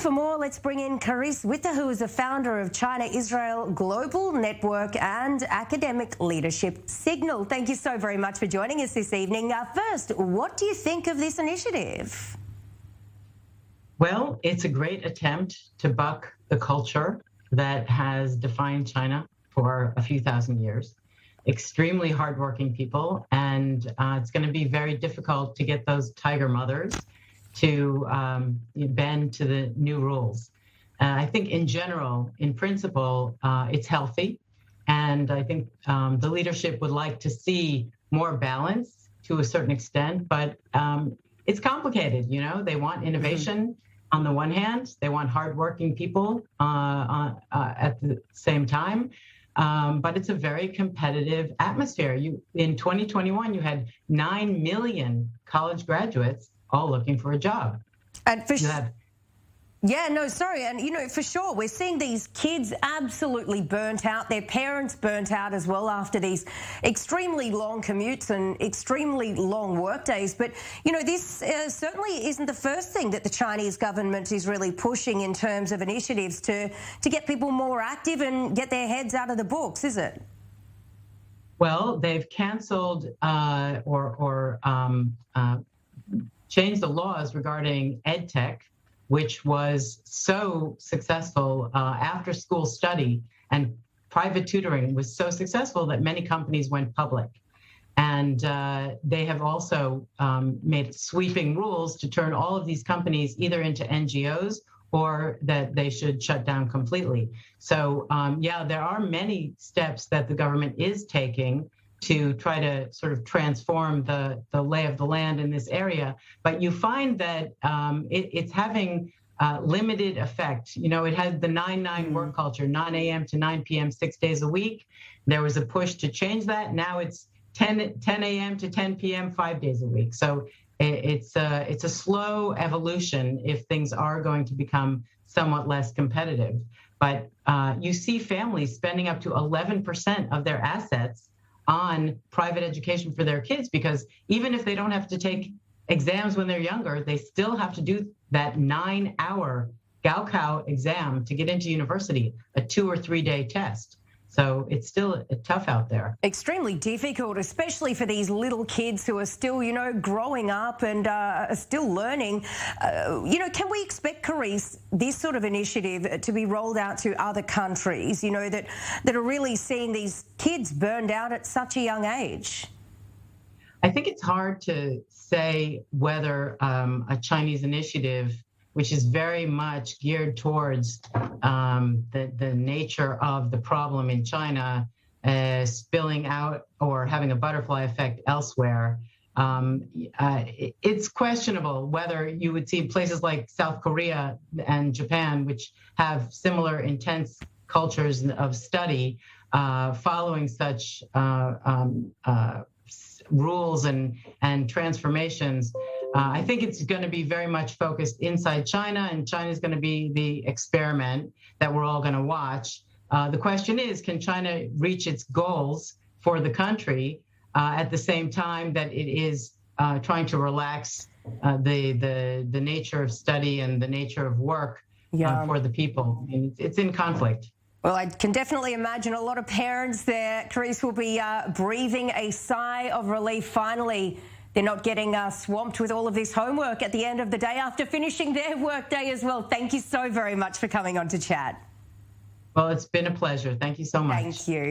for more, let's bring in Carice Witte, who is the founder of China-Israel Global Network and Academic Leadership Signal. Thank you so very much for joining us this evening. First, what do you think of this initiative? Well, it's a great attempt to buck the culture that has defined China for a few thousand years. Extremely hardworking people, and it's going to be very difficult to get those tiger mothers to bend to the new rules. I think in general, in principle, it's healthy, and I think the leadership would like to see more balance to a certain extent, but it's complicated. You know, they want innovation on the one hand, they want hardworking people at the same time. But it's a very competitive atmosphere. In 2021, you had 9 million college graduates all looking for a job. And for and you know, for sure, we're seeing these kids absolutely burnt out, their parents burnt out as well after these extremely long commutes and extremely long work days. But, you know, this certainly isn't the first thing that the Chinese government is really pushing in terms of initiatives to get people more active and get their heads out of the books, is it? Well, they've canceled changed the laws regarding ed tech, which was so successful. After school study and private tutoring was so successful that many companies went public. And they have also made sweeping rules to turn all of these companies either into NGOs or that they should shut down completely. So yeah, there are many steps that the government is taking to try to sort of transform the lay of the land in this area. But you find that it's having limited effect. You know, it had the 9-9 work culture, 9 a.m. to 9 p.m., 6 days a week. There was a push to change that. Now it's 10 a.m. to 10 p.m., 5 days a week. So it's a slow evolution if things are going to become somewhat less competitive. But you see families spending up to 11% of their assets on private education for their kids, because even if they don't have to take exams when they're younger, they still have to do that 9-hour Gaokao exam to get into university, a 2 or 3 day test. So it's still tough out there. Extremely difficult, especially for these little kids who are still, you know, growing up and are still learning. You know, can we expect, Carice, this sort of initiative to be rolled out to other countries, you know, that are really seeing these kids burned out at such a young age? I think it's hard to say whether a Chinese initiative, which is very much geared towards the nature of the problem in China, spilling out or having a butterfly effect elsewhere. It's questionable whether you would see places like South Korea and Japan, which have similar intense cultures of study, following such rules and transformations. I think it's going to be very much focused inside China, and China is going to be the experiment that we're all going to watch. The question is, can China reach its goals for the country at the same time that it is trying to relax the nature of study and the nature of work for the people? And it's in conflict. Well, I can definitely imagine a lot of parents there, Carice, will be breathing a sigh of relief. Finally, they're not getting swamped with all of this homework at the end of the day after finishing their work day as well. Thank you so very much for coming on to chat. Well, it's been a pleasure. Thank you so much. Thank you.